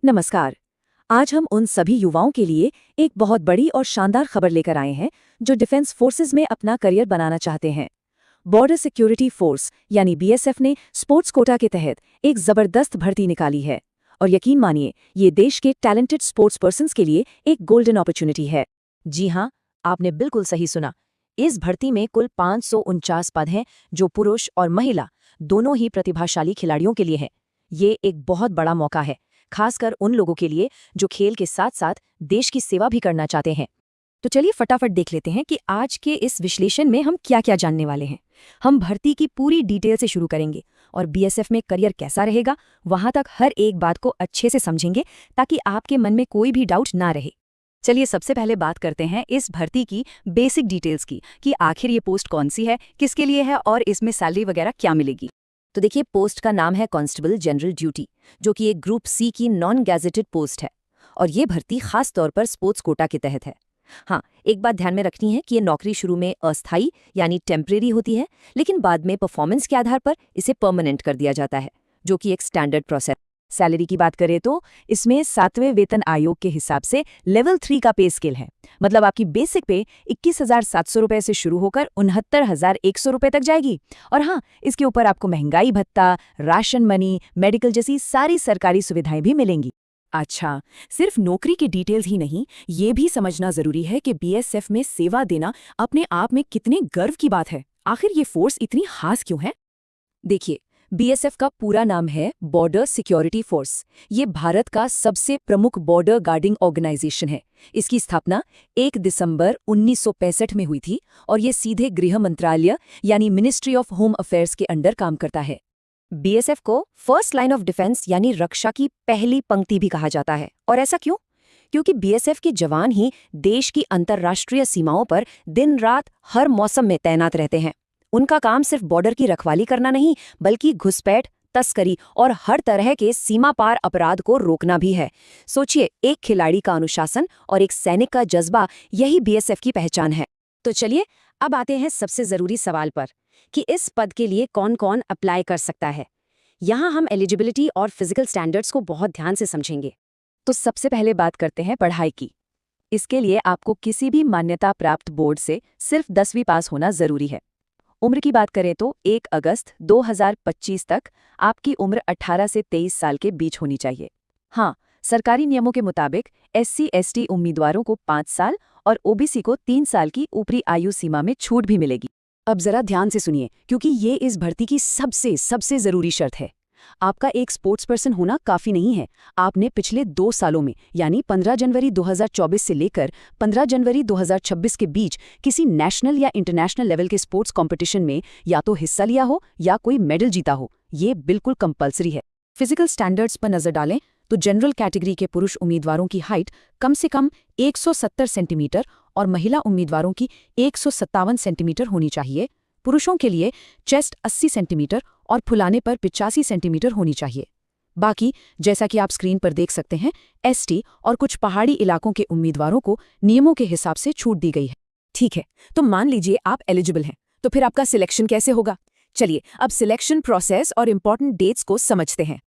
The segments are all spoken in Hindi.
नमस्कार। आज हम उन सभी युवाओं के लिए एक बहुत बड़ी और शानदार खबर लेकर आए हैं जो डिफेंस फोर्सेज में अपना करियर बनाना चाहते हैं। बॉर्डर सिक्योरिटी फोर्स यानी बीएसएफ ने स्पोर्ट्स कोटा के तहत एक जबरदस्त भर्ती निकाली है। और यकीन मानिए, ये देश के टैलेंटेड स्पोर्ट्स पर्सन्स के लिए एक गोल्डन अपॉर्चुनिटी है। जी हाँ, आपने बिल्कुल सही सुना। इस भर्ती में कुल 549 पद हैं जो पुरुष और महिला दोनों ही प्रतिभाशाली खिलाड़ियों के लिए हैं। ये एक बहुत बड़ा मौका है, खासकर उन लोगों के लिए जो खेल के साथ साथ देश की सेवा भी करना चाहते हैं। तो चलिए फटाफट देख लेते हैं कि आज के इस विश्लेषण में हम क्या क्या जानने वाले हैं। हम भर्ती की पूरी डिटेल से शुरू करेंगे और बीएसएफ में करियर कैसा रहेगा वहां तक हर एक बात को अच्छे से समझेंगे ताकि आपके मन में कोई भी डाउट ना रहे। चलिए सबसे पहले बात करते हैं इस भर्ती की बेसिक डिटेल्स की कि आखिर ये पोस्ट कौन सी है, किसके लिए है और इसमें सैलरी वगैरह क्या मिलेगी। तो देखिए, पोस्ट का नाम है कांस्टेबल जनरल ड्यूटी, जो कि एक ग्रुप सी की नॉन गैजेटेड पोस्ट है और ये भर्ती खास तौर पर स्पोर्ट्स कोटा के तहत है। हाँ, एक बात ध्यान में रखनी है कि ये नौकरी शुरू में अस्थायी यानी टेम्परेरी होती है, लेकिन बाद में परफॉर्मेंस के आधार पर इसे परमानेंट कर दिया जाता है, जो कि एक स्टैंडर्ड प्रोसेस। सैलरी की बात करें तो इसमें 7वें वेतन आयोग के हिसाब से लेवल 3 का पे स्केल है। मतलब आपकी बेसिक पे 21,700 रुपए से शुरू होकर 69,100 रुपए तक जाएगी। और हाँ, इसके ऊपर आपको महंगाई भत्ता, राशन मनी, मेडिकल जैसी सारी सरकारी सुविधाएं भी मिलेंगी। अच्छा, सिर्फ नौकरी की डिटेल्स ही नहीं, ये भी समझना जरूरी है कि बीएसएफ में सेवा देना अपने आप में कितने गर्व की बात है। आखिर ये फोर्स इतनी खास क्यों है? देखिए, बीएसएफ का पूरा नाम है बॉर्डर सिक्योरिटी फोर्स। ये भारत का सबसे प्रमुख बॉर्डर गार्डिंग ऑर्गेनाइजेशन है। इसकी स्थापना 1 दिसंबर 1965 में हुई थी और ये सीधे गृह मंत्रालय यानी मिनिस्ट्री ऑफ होम अफेयर्स के अंडर काम करता है। बीएसएफ को फर्स्ट लाइन ऑफ डिफेंस यानी रक्षा की पहली पंक्ति भी कहा जाता है। और ऐसा क्यों? क्योंकि बीएसएफ के जवान ही देश की अंतर्राष्ट्रीय सीमाओं पर दिन रात हर मौसम में तैनात रहते हैं। उनका काम सिर्फ बॉर्डर की रखवाली करना नहीं, बल्कि घुसपैठ, तस्करी और हर तरह के सीमा पार अपराध को रोकना भी है। सोचिए, एक खिलाड़ी का अनुशासन और एक सैनिक का जज्बा, यही बीएसएफ की पहचान है। तो चलिए अब आते हैं सबसे जरूरी सवाल पर कि इस पद के लिए कौन कौन अप्लाई कर सकता है। यहाँ हम एलिजिबिलिटी और फिजिकल स्टैंडर्ड्स को बहुत ध्यान से समझेंगे। तो सबसे पहले बात करते हैं पढ़ाई की। इसके लिए आपको किसी भी मान्यता प्राप्त बोर्ड से सिर्फ 10वीं पास होना जरूरी है। उम्र की बात करें तो 1 अगस्त 2025 तक आपकी उम्र 18 से 23 साल के बीच होनी चाहिए। हाँ, सरकारी नियमों के मुताबिक SC/ST उम्मीदवारों को 5 साल और ओबीसी को 3 साल की ऊपरी आयु सीमा में छूट भी मिलेगी। अब जरा ध्यान से सुनिए, क्योंकि ये इस भर्ती की सबसे जरूरी शर्त है। आपका एक स्पोर्ट्स पर्सन होना काफी नहीं है। आपने पिछले 2 सालों में यानी 15 जनवरी 2024 से लेकर 15 जनवरी 2026 के बीच किसी नेशनल या इंटरनेशनल लेवल के स्पोर्ट्स कंपटीशन में या तो हिस्सा लिया हो या कोई मेडल जीता हो। ये बिल्कुल कंपलसरी है। फिजिकल स्टैंडर्ड्स पर नजर डालें तो जनरल कैटेगरी के पुरुष उम्मीदवारों की हाइट कम से कम 170 सेंटीमीटर और महिला उम्मीदवारों की 157 सेंटीमीटर होनी चाहिए। पुरुषों के लिए चेस्ट 80 सेंटीमीटर और फुलाने पर 85 सेंटीमीटर होनी चाहिए। बाकी, जैसा कि आप स्क्रीन पर देख सकते हैं, एसटी और कुछ पहाड़ी इलाकों के उम्मीदवारों को नियमों के हिसाब से छूट दी गई है। ठीक है, तो मान लीजिए आप एलिजिबल हैं, तो फिर आपका सिलेक्शन कैसे होगा? चलिए अब सिलेक्शन प्रोसेस और इम्पॉर्टेंट डेट्स को समझते हैं।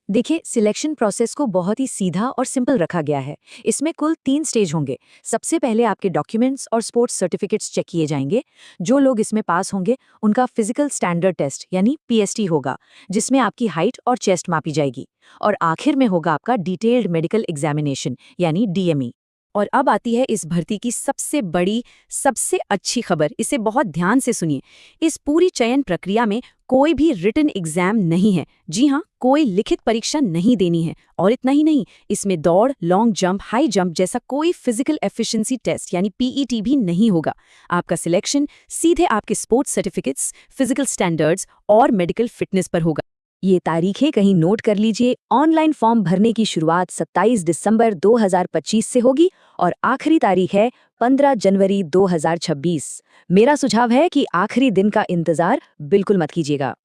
देखिए, सिलेक्शन प्रोसेस को बहुत ही सीधा और सिंपल रखा गया है। इसमें कुल 3 स्टेज होंगे। सबसे पहले आपके डॉक्यूमेंट्स और स्पोर्ट्स सर्टिफिकेट्स चेक किए जाएंगे। जो लोग इसमें पास होंगे उनका फिजिकल स्टैंडर्ड टेस्ट यानी पीएसटी होगा, जिसमें आपकी हाइट और चेस्ट मापी जाएगी। और आखिर में होगा आपका डिटेल्ड मेडिकल एग्जामिनेशन यानी डीएमई। और अब आती है इस भर्ती की सबसे बड़ी, सबसे अच्छी खबर। इसे बहुत ध्यान से सुनिए। इस पूरी चयन प्रक्रिया में कोई भी रिटन एग्जाम नहीं है। जी हाँ, कोई लिखित परीक्षा नहीं देनी है। और इतना ही नहीं, इसमें दौड़, लॉन्ग जंप, हाई जंप जैसा कोई फिजिकल एफिशिएंसी टेस्ट यानी पीईटी भी नहीं होगा। आपका सिलेक्शन सीधे आपके स्पोर्ट्स सर्टिफिकेट्स, फिजिकल स्टैंडर्ड्स और मेडिकल फिटनेस पर होगा। ये तारीखें कहीं नोट कर लीजिए। ऑनलाइन फॉर्म भरने की शुरुआत 27 दिसंबर 2025 से होगी और आखिरी तारीख है 15 जनवरी 2026। मेरा सुझाव है कि आखिरी दिन का इंतजार बिल्कुल मत कीजिएगा।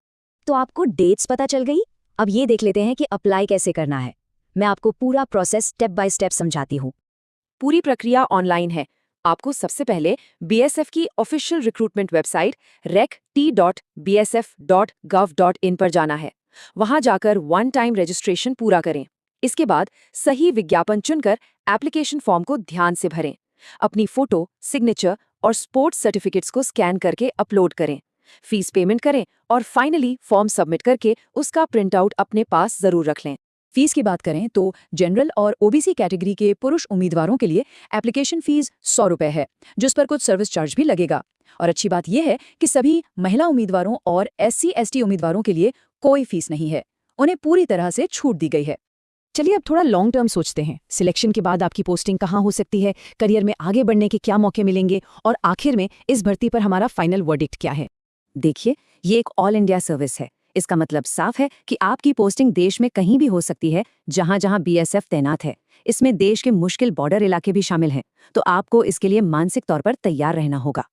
तो आपको डेट्स पता चल गई। अब ये देख लेते हैं कि अप्लाई कैसे करना है। मैं आपको पूरा प्रोसेस स्टेप बाय स्टेप समझाती हूँ। पूरी प्रक्रिया ऑनलाइन है। आपको सबसे पहले बीएसएफ की ऑफिशियल रिक्रूटमेंट वेबसाइट rect.bsf.gov.in पर जाना है। वहां जाकर 1 टाइम रजिस्ट्रेशन पूरा करें। इसके बाद सही विज्ञापन चुनकर एप्लीकेशन फॉर्म को ध्यान से भरें। अपनी फोटो, सिग्नेचर और स्पोर्ट्स सर्टिफिकेट्स को स्कैन करके अपलोड करें। फीस पेमेंट करें और फाइनली फॉर्म सबमिट करके उसका प्रिंट आउट अपने पास जरूर रख लें। फीस की बात करें तो जनरल और ओबीसी कैटेगरी के पुरुष उम्मीदवारों के लिए एप्लीकेशन फीस 100 रुपये है, जिस पर कुछ सर्विस चार्ज भी लगेगा। और अच्छी बात यह है कि सभी महिला उम्मीदवारों और SC/ST उम्मीदवारों के लिए कोई फीस नहीं है, उन्हें पूरी तरह से छूट दी गई है। चलिए अब थोड़ा लॉन्ग टर्म सोचते हैं। सिलेक्शन के बाद आपकी पोस्टिंग कहाँ हो सकती है, करियर में आगे बढ़ने के क्या मौके मिलेंगे और आखिर में इस भर्ती पर हमारा फाइनल वर्डिक्ट क्या है। देखिए, ये एक ऑल इंडिया सर्विस है। इसका मतलब साफ है कि आपकी पोस्टिंग देश में कहीं भी हो सकती है जहां जहां BSF तैनात है। इसमें देश के मुश्किल बॉर्डर इलाके भी शामिल हैं, तो आपको इसके लिए मानसिक तौर पर तैयार रहना होगा।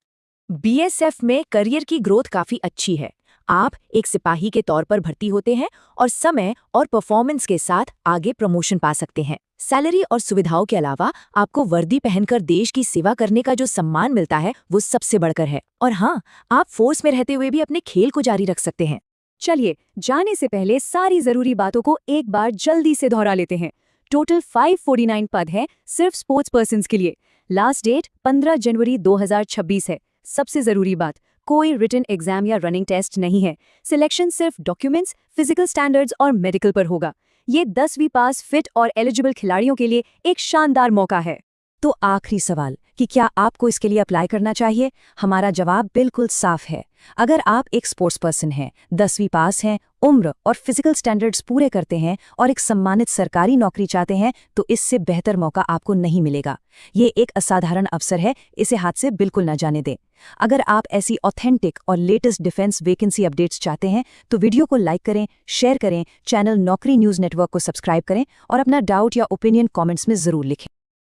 BSF में करियर की ग्रोथ काफी अच्छी है। आप एक सिपाही के तौर पर भर्ती होते हैं और समय और परफॉर्मेंस के साथ आगे प्रमोशन पा सकते हैं। सैलरी और सुविधाओं के अलावा आपको वर्दी पहनकर देश की सेवा करने का जो सम्मान मिलता है वो सबसे बढ़कर है। और हाँ, आप फोर्स में रहते हुए भी अपने खेल को जारी रख सकते हैं। चलिए, जाने से पहले सारी जरूरी बातों को एक बार जल्दी से दोहरा लेते हैं। टोटल 549 पद हैं सिर्फ स्पोर्ट्स पर्सन्स के लिए। लास्ट डेट 15 जनवरी 2026 है। सबसे जरूरी बात, कोई रिटन एग्जाम या रनिंग टेस्ट नहीं है। सिलेक्शन सिर्फ डॉक्यूमेंट्स, फिजिकल स्टैंडर्ड्स और मेडिकल पर होगा। ये 10वीं पास फिट और एलिजिबल खिलाड़ियों के लिए एक शानदार मौका है। तो आखिरी सवाल कि क्या आपको इसके लिए अप्लाई करना चाहिए? हमारा जवाब बिल्कुल साफ है। अगर आप एक स्पोर्ट्स पर्सन हैं, 10वीं पास हैं, उम्र और फिजिकल स्टैंडर्ड्स पूरे करते हैं और एक सम्मानित सरकारी नौकरी चाहते हैं, तो इससे बेहतर मौका आपको नहीं मिलेगा। ये एक असाधारण अवसर है, इसे हाथ से बिल्कुल न जाने दें। अगर आप ऐसी ऑथेंटिक और लेटेस्ट डिफेंस वैकेंसी अपडेट्स चाहते हैं तो वीडियो को लाइक करें, शेयर करें, चैनल नौकरी न्यूज़ नेटवर्क को सब्सक्राइब करें और अपना डाउट या ओपिनियन कमेंट्स में ज़रूर लिखें।